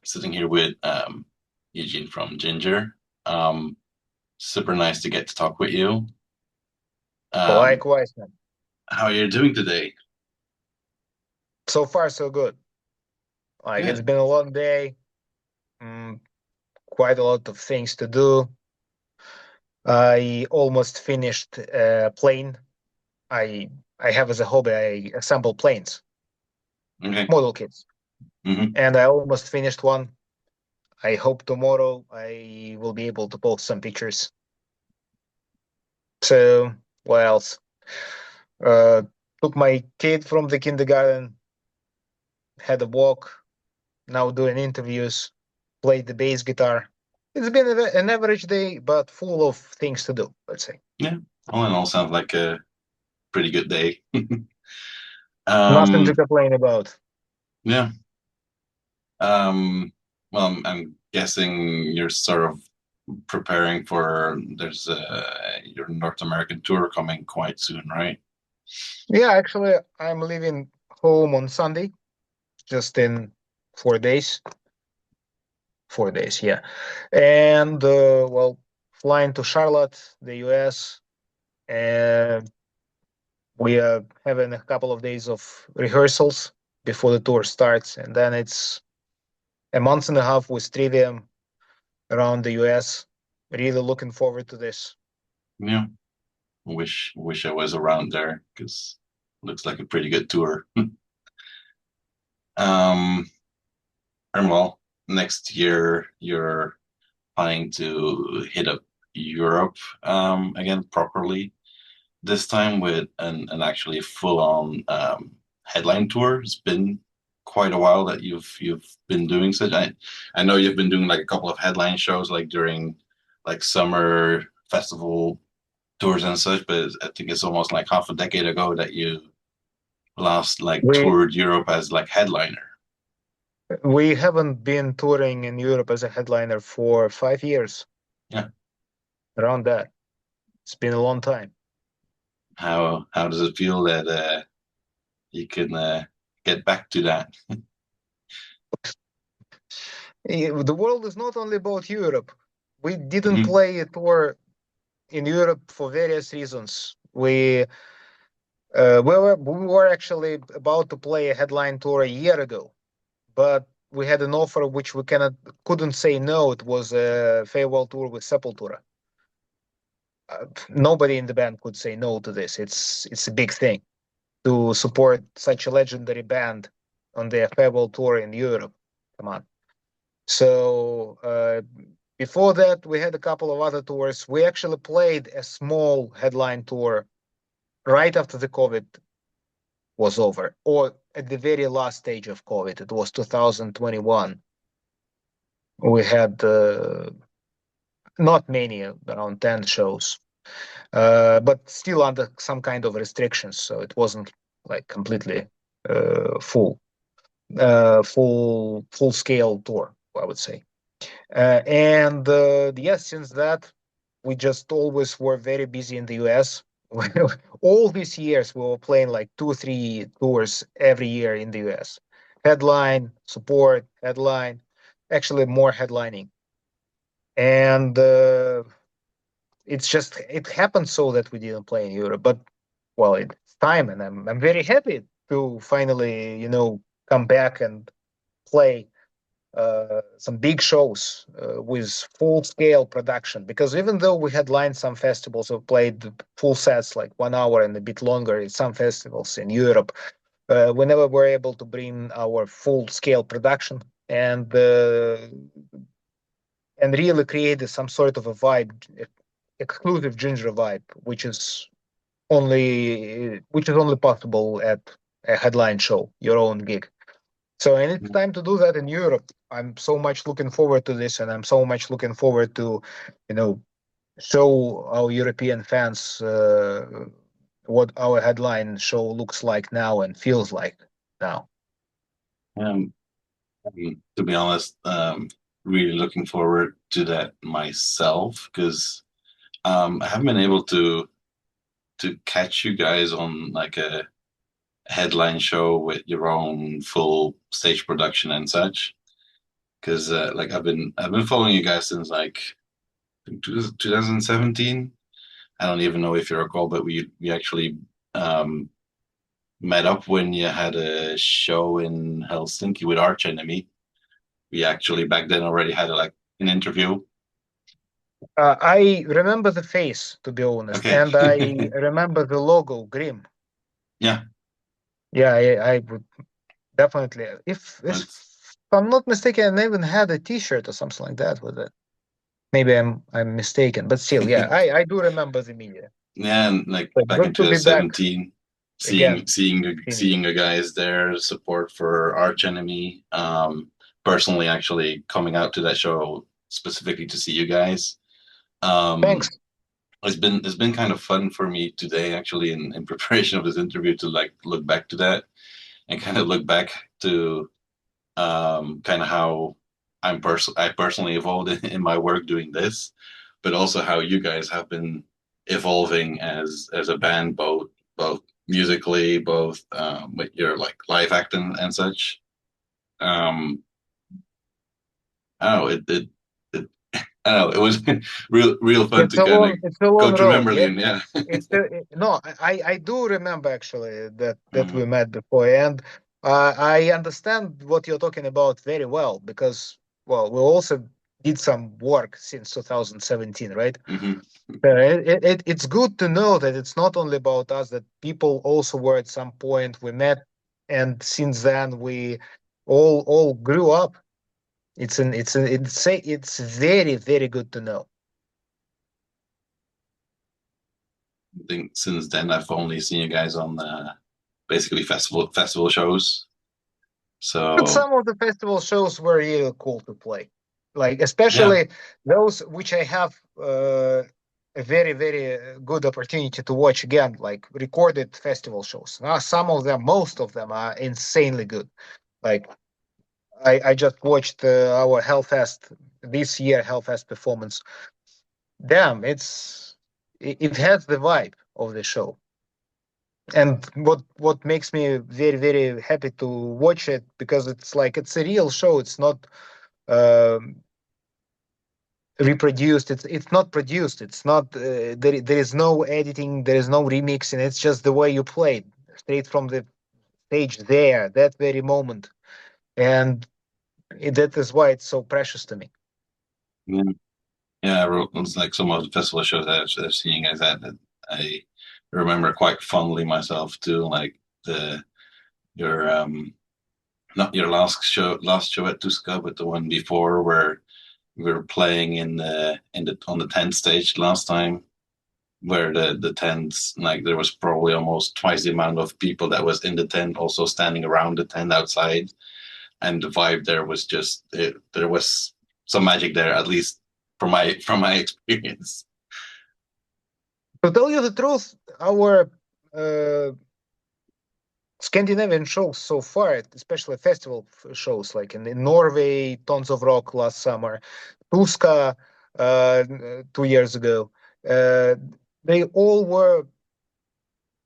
sitting here with Eugene from Jinjer. Um, Super nice to get to talk with you. Um, Likewise, man. how are you doing today? So far, so good. Like it's Good. been a long day, mm, quite a lot of things to do. I almost finished a plane. I have as a hobby, I assemble planes, Okay. model kits, Hmm. and I almost finished one. I hope tomorrow I will be able to post some pictures. So, what else? Uh, Took my kid from the kindergarten, had a walk, now doing interviews, played the bass guitar. It's been an average day, but full of things to do, let's say. Yeah. All in all, sounds like a pretty good day. Nothing to Um, complain about. yeah. Um, well, I'm guessing you're sort of preparing for there's your North American tour coming quite soon, right? Yeah, actually, I'm leaving home on Sunday, just in 4 days. 4 days, yeah. And, well, flying to Charlotte, the US, and we are having a couple of days of rehearsals before the tour starts. And then it's a month and a half with Trivium around the US. Really looking forward to this. Yeah. Wish I was around there because looks like a pretty good tour. Um, and well, next year you're planning to hit up Europe again properly. This time with an actually full-on headline tour. It's been quite a while that you've been doing such. I know you've been doing like a couple of headline shows like during like summer festival tours and such, but I think it's almost like half a decade ago that you last like We toured Europe as like headliner. we haven't been touring in Europe as a headliner for 5 years, Yeah. around that. It's been a long time. How does it feel that you can get back to that? The world is not only about Europe. We didn't Hmm. play a tour in Europe for various reasons. We were actually about to play a headline tour a year ago, but we had an offer which we couldn't say no. It was a farewell tour with Sepultura. Nobody in the band could say no to this. It's a big thing to support such a legendary band on their farewell tour in Europe. Come on. So before that, we had a couple of other tours. We actually played a small headline tour right after the COVID was over, or at the very last stage of COVID. It was 2021. We had not many, around 10 shows, but still under some kind of restrictions. So it wasn't like completely full scale tour, I would say. And yes, since that, we just always were very busy in the US. All these years, we were playing like 2, 3 tours every year in the US. Headline, support, headline, actually more headlining. And it happened so that we didn't play in Europe. But well, it's time, and I'm very happy to finally, come back and play some big shows with full scale production. Because even though we had lined some festivals or played full sets like 1 hour and a bit longer in some festivals in Europe, we never were able to bring our full scale production and really create some sort of a vibe, exclusive Ginger vibe, which is only possible at a headline show, your own gig. So, and it's time to do that in Europe. I'm so much looking forward to this, and I'm so much looking forward to, you know, show our European fans what our headline show looks like now and feels like now. Um, to be honest, really looking forward to that myself because I haven't been able to catch you guys on like a headline show with your own full stage production and such. because like I've been following you guys since like 2017. I don't even know if you recall, but we actually um met up when you had a show in Helsinki with Arch Enemy. We actually back then already had like an interview. I remember the face, to be honest, Okay. and I remember the logo, GRIMM. Yeah, Yeah, I would definitely. If it's I'm not mistaken, I even had a T-shirt or something like that with it. Maybe I'm mistaken, but still, yeah, I do remember the media. yeah, and like But back in good to be back 2017, seeing again, seeing the seeing you. seeing the guys there, support for Arch Enemy. Personally, actually coming out to that show specifically to see you guys. Thanks. Um, it's been kind of fun for me today, actually, in preparation of this interview, to like look back to that and kind of look back to kind of how I personally evolved in my work doing this, but also how you guys have been evolving as a band, both musically, both with your like live acting and such. Um, I don't know, it I don't know, it was real fun to kind of It's a go long through road. memory Yeah, lane. Yeah. no, I do remember actually that we Mm, met before, and I understand what you're talking about very well because well, we also did some work since 2017, right? hmm It's good to know that it's not only about us, that people also were at some point we met, and since then we all grew up. It's very, very good to know. I think since then I've only seen you guys on basically festival shows. But So some of the festival shows were really cool to play, like yeah. especially those which I have a very, very good opportunity to watch again, like recorded festival shows. Some of them, most of them are insanely good. Like I just watched our Hellfest this year, Hellfest performance. Damn, it has the vibe of the show. And what makes me very, very happy to watch it, because it's like it's a real show. It's not um, reproduced. It's not produced. It's not there is no editing. There is no remixing. It's just the way you play it, straight from the stage there, that very moment. And that is why it's so precious to me. Yeah. Yeah, I wrote it's like some of the festival shows that I've seen you guys at that I remember quite fondly myself too. Like the your not your last show at Tuska, but the one before where we were playing in the on the tent stage last time, where the tents, like there was probably almost twice the amount of people that was in the tent also standing around the tent outside, and the vibe there was just there was some magic there, at least from my experience. To tell you the truth, our uh, Scandinavian shows so far, especially festival shows, like in Norway, Tons of Rock last summer, Tuska 2 years ago, uh, they all were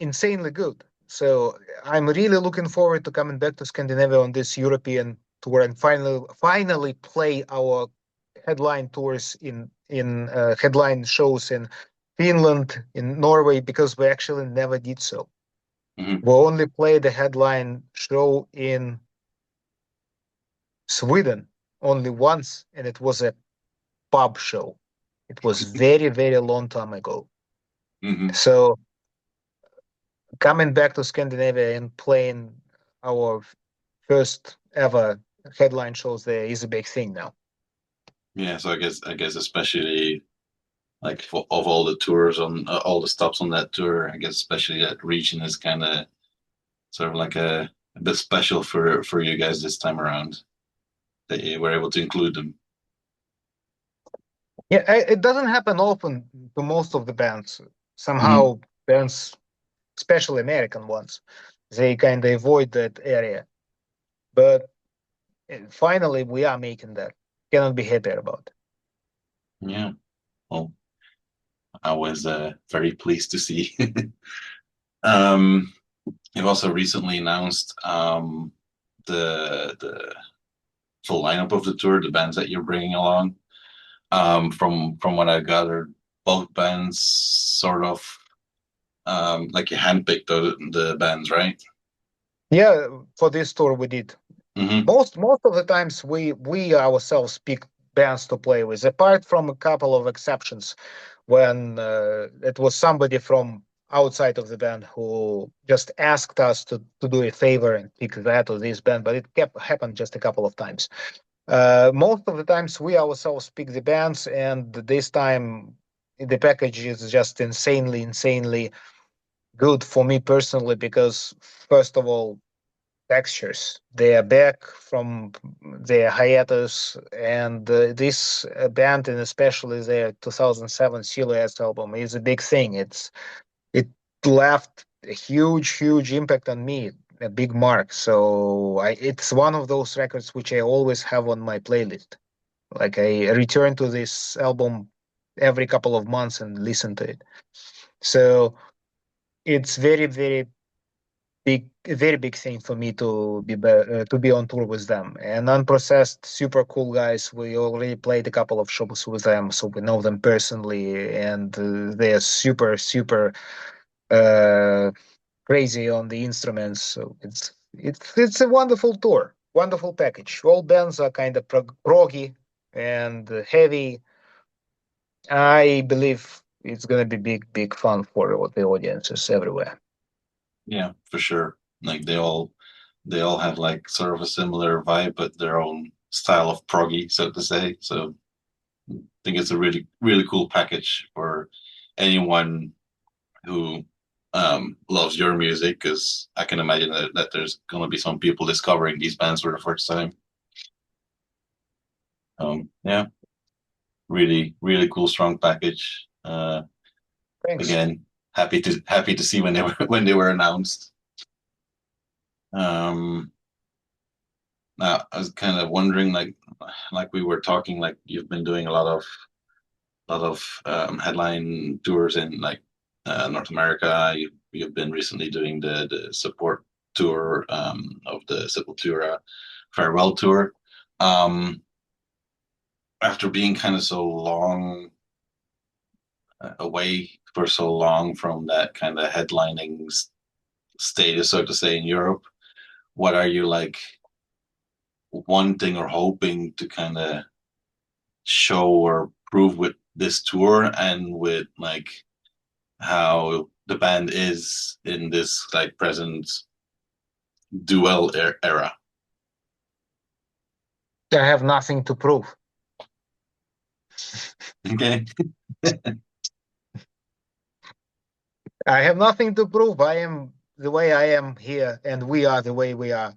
insanely good. So I'm really looking forward to coming back to Scandinavia on this European tour and finally play our headline tours in headline shows in Finland, in Norway, because we actually never did so. Mhm. We only played the headline show in Sweden only once, and it was a pub show. It was very, very long time ago. hmm So coming back to Scandinavia and playing our first ever headline shows there is a big thing now. Yeah, so I guess especially like of all the tours on all the stops on that tour, I guess especially that region is kind of sort of like a bit special for you guys this time around that you were able to include them. Yeah, it doesn't happen often to most of the bands. hmm Somehow bands, especially American ones, they kind of avoid that area. But finally, we are making that. Cannot be happier about. Yeah, well, I was very pleased to see. um, you've also recently announced the full lineup of the tour, the bands that you're bringing along. From what I gathered, both bands sort of like you handpicked the bands, right? Yeah, for this tour we did. Mm-hmm. Most of the times we ourselves pick bands to play with, apart from a couple of exceptions when it was somebody from outside of the band who just asked us to do a favor and pick that or this band, but it kept happened just a couple of times. Most of the times we ourselves pick the bands, and this time the package is just insanely good for me personally because first of all, textures. They are back from their hiatus, and this band, and especially their 2007 Silhouettes album, is a big thing. It left a huge impact on me, a big mark. So it's one of those records which I always have on my playlist. Like I return to this album every couple of months and listen to it. So it's very big thing for me to be on tour with them. And unprocessed, super cool guys. We already played a couple of shows with them, so we know them personally, and they're super uh, crazy on the instruments. So it's a wonderful tour, wonderful package. All bands are kind of proggy and heavy. I believe it's gonna be big fun for the audiences everywhere. Yeah, for sure. Like they all have like sort of a similar vibe, but their own style of proggy, so to say. So I think it's a really cool package for anyone who loves your music, because I can imagine that there's going to be some people discovering these bands for the first time. Yeah, really cool, strong package. Thanks. Again, happy to see when they were when they were announced. Um, Now I was kind of wondering, like we were talking, like you've been doing a lot of headline tours in like North America. You've been recently doing the support tour of the Sepultura farewell tour. Um, After being kind of so long away for so long from that kind of headlining status, so to say, in Europe, what are you like wanting or hoping to kind of show or prove with this tour, and with like how the band is in this like present Duél era? I have nothing to prove. Okay. I have nothing to prove. I am the way I am here, and we are the way we are.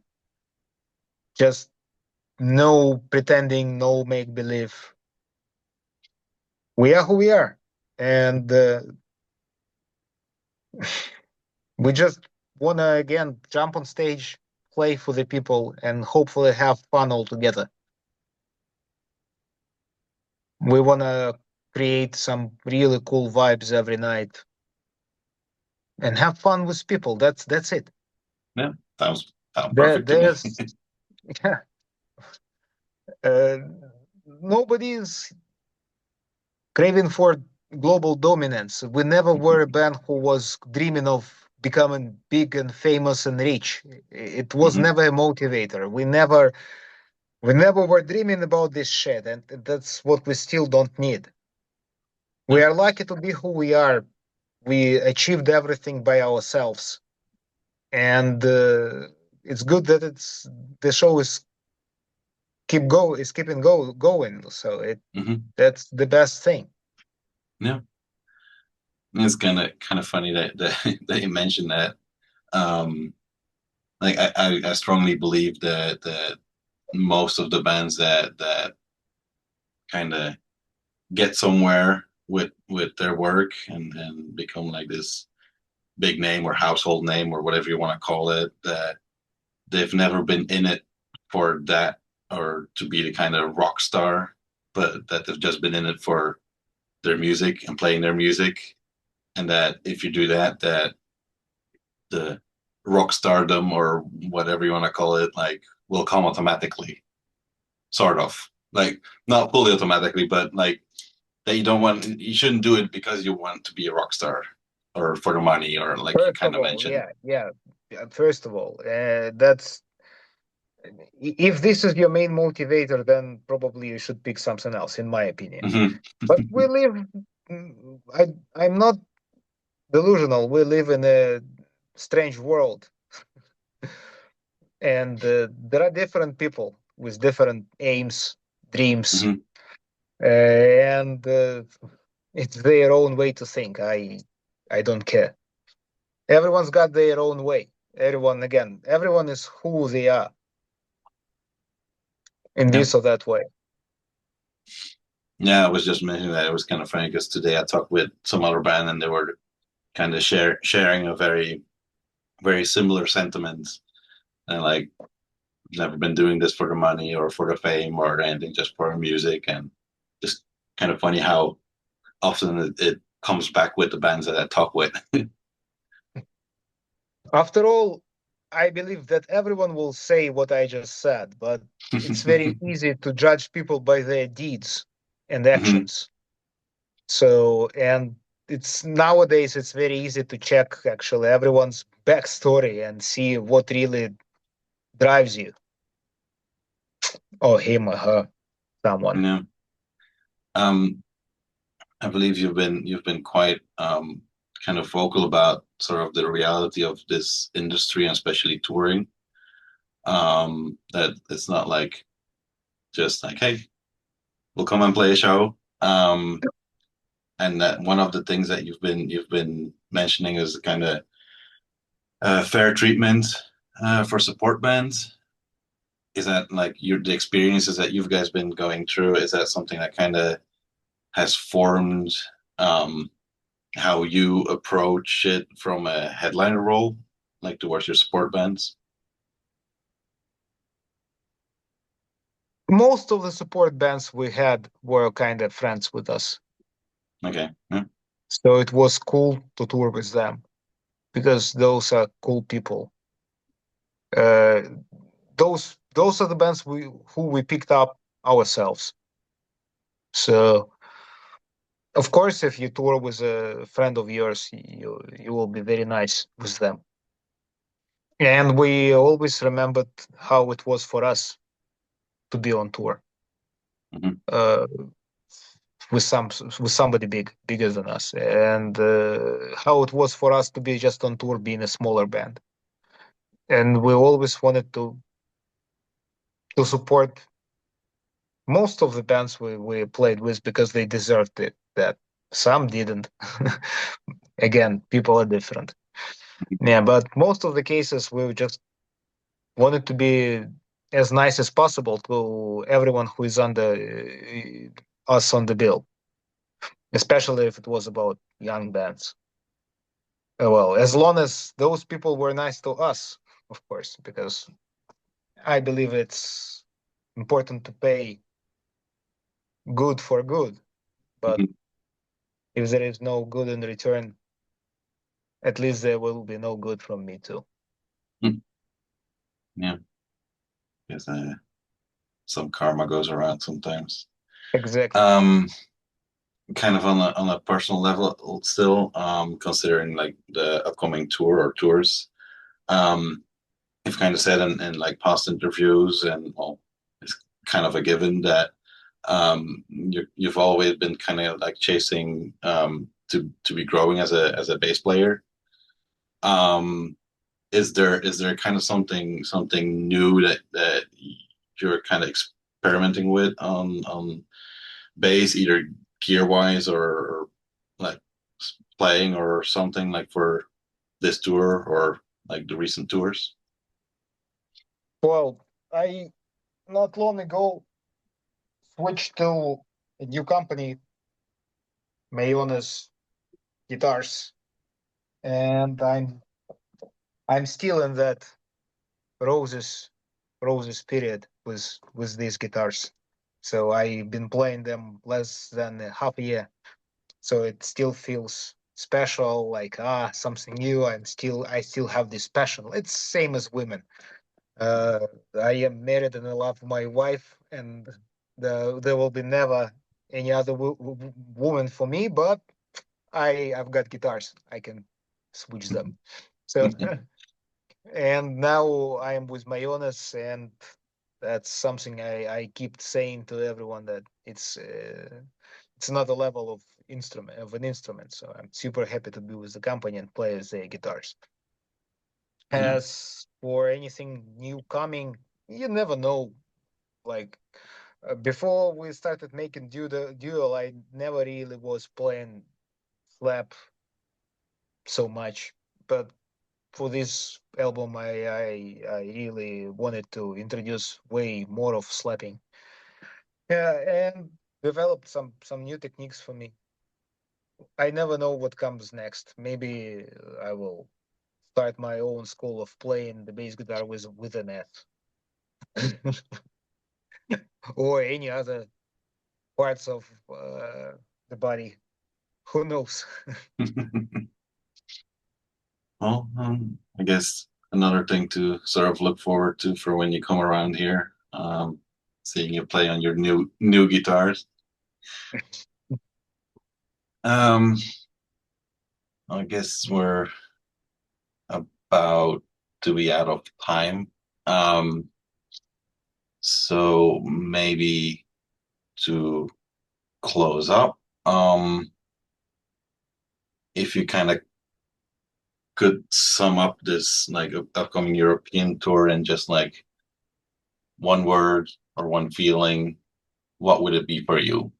Just no pretending, no make believe. We are who we are, and we just wanna again jump on stage, play for the people, and hopefully have fun all together. We wanna create some really cool vibes every night and have fun with people. That's it. Yeah, sounds There, perfect to me. there's uh, nobody is craving for global dominance. We never were a band who was dreaming of becoming big and famous and rich. It was Hmm. never a motivator. We never were dreaming about this shit, and that's what we still don't need. We Yeah. are lucky to be who we are. We achieved everything by ourselves, and it's good that it's the show is keeping going. So Hmm. that's the best thing. Yeah, it's kind of funny that that you mentioned that. Um, like I strongly believe that most of the bands that kind of get somewhere with their work and become like this big name or household name or whatever you want to call it, that they've never been in it for that, or to be the kind of rock star, but that they've just been in it for their music and playing their music. And that if you do that, that the rock stardom or whatever you want to call it, like, will come automatically. sort of like not fully automatically, but like that you shouldn't do it because you want to be a rock star or for the money or like you First kind of of all, mentioned. yeah. First of all, that's if this is your main motivator, then probably you should pick something else, in my opinion. Hmm. But we live. I'm not delusional. We live in a strange world, and there are different people with different aims, dreams, Hmm. and it's their own way to think. I don't care. Everyone's got their own way. Everyone is who they are in Yeah. this or that way. Yeah, I was just mentioning that it was kind of funny because today I talked with some other band and they were kind of sharing a very similar sentiment and like never been doing this for the money or for the fame or anything, just for the music and just kind of funny how often it comes back with the bands that I talk with. After all, I believe that everyone will say what I just said, but it's very easy to judge people by their deeds and Hmm. actions. So, and it's nowadays it's very easy to check actually everyone's backstory and see what really drives you, or him or her, someone. Yeah. Um, I believe you've been quite kind of vocal about sort of the reality of this industry and especially touring. That it's not like just like, hey, we'll come and play a show. And that one of the things that you've been mentioning is kind of fair treatment for support bands. Is that like the experiences that you guys been going through? Is that something that kind of has formed um, how you approach it from a headliner role, like towards your support bands? Most of the support bands we had were kind of friends with us. Okay. Yeah. So it was cool to tour with them because those are cool people. Uh, those are the bands we picked up ourselves. So of course, if you tour with a friend of yours, you will be very nice with them. And we always remembered how it was for us to be on tour Hmm. uh, with somebody bigger than us, and how it was for us to be just on tour being a smaller band. And we always wanted to support most of the bands we played with because they deserved it. That some didn't. Again, people are different. Yeah, but most of the cases we just wanted to be as nice as possible to everyone who is under us on the bill, especially if it was about young bands. Well, as long as those people were nice to us, of course, because I believe it's important to pay good for good. But Hmm. if there is no good in return, at least there will be no good from me too. Yeah. Yes. Some karma goes around sometimes. Exactly. Um, Kind of on a personal level, still, considering like the upcoming tour or tours. Um, you've kind of said in like past interviews, and well, it's kind of a given that you've always been kind of like chasing to be growing as a bass player. Um, is there kind of something new that you're kind of experimenting with on bass, either gear wise or like playing or something like for this tour or like the recent tours? Well, I not long ago switched to a new company, Mayones Guitars, and I'm still in that roses roses period with these guitars. So I've been playing them less than a half a year. So it still feels special, like something new. I still have this passion. It's same as women. Uh, I am married and I love my wife, and there will be never any other woman for me. But I've got guitars. I can switch them. So and now I am with my owners, and that's something I keep saying to everyone that it's not a level of an instrument. So I'm super happy to be with the company and play the guitars. Yeah. As for anything new coming, you never know. Like before we started making Duel, I never really was playing slap so much, but for this album, I really wanted to introduce way more of slapping. Yeah, and developed some new techniques for me. I never know what comes next. Maybe I will start my own school of playing the bass guitar with an S, or any other parts of the body. Who knows? Well, I guess another thing to sort of look forward to for when you come around here, seeing you play on your new guitars. Um, I guess we're about to be out of time. Um, so maybe to close up, if you kind of could sum up this like upcoming European tour in just like one word or one feeling, what would it be for you?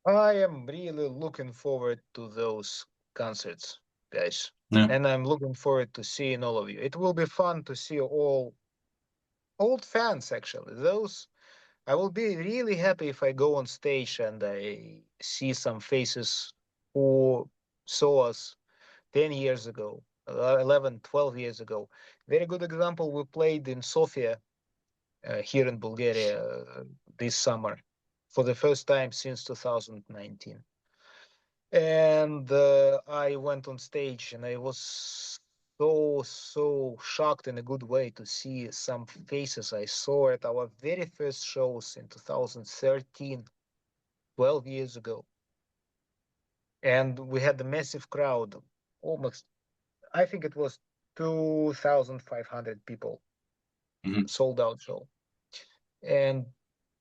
I am really looking forward to those concerts, guys. Yeah. And I'm looking forward to seeing all of you. It will be fun to see all old fans, actually. Those I will be really happy if I go on stage and I see some faces who saw us 10 years ago, 11, 12 years ago. Very good example, we played in Sofia here in Bulgaria this summer for the first time since 2019. And I went on stage and I was so shocked in a good way to see some faces I saw at our very first shows in 2013, 12 years ago. And we had a massive crowd, almost, I think it was 2,500 people, Mhm. sold out show. And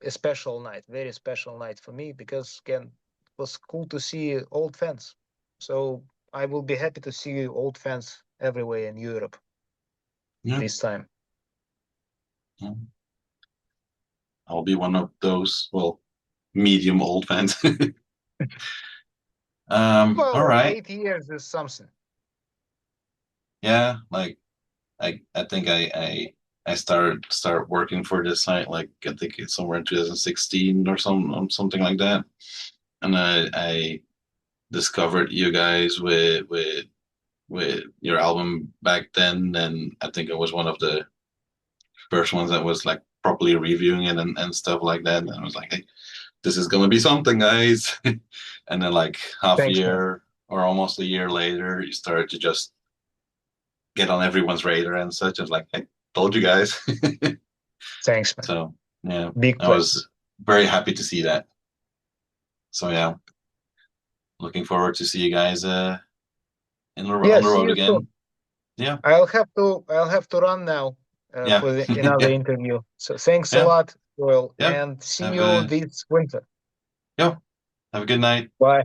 a special night, very special night for me because again, it was cool to see old fans. So I will be happy to see old fans everywhere in Europe Yeah. this time. Yeah. I'll be one of those, well, medium old fans. All Well, right. 8 years is something. Yeah, like I think I start working for this site like I think it's somewhere in 2016 or something like that. And I discovered you guys with your album back then, and I think it was one of the first ones that was like properly reviewing it and stuff like that. And I was like, hey, this is gonna be something, guys. And then like half a Thanks, man. year or almost a year later, you started to just get on everyone's radar and such. It's like, hey, told you guys. Thanks, man. So yeah, Big I pleasure. was very happy to see that. So yeah, looking forward to see you guys Yeah, on the see road you soon. again. Yeah, I'll have to run now yeah, for another interview. So thanks a yeah, lot, Duél, yeah. and see Have you a this winter. yeah. Have a good night. Bye.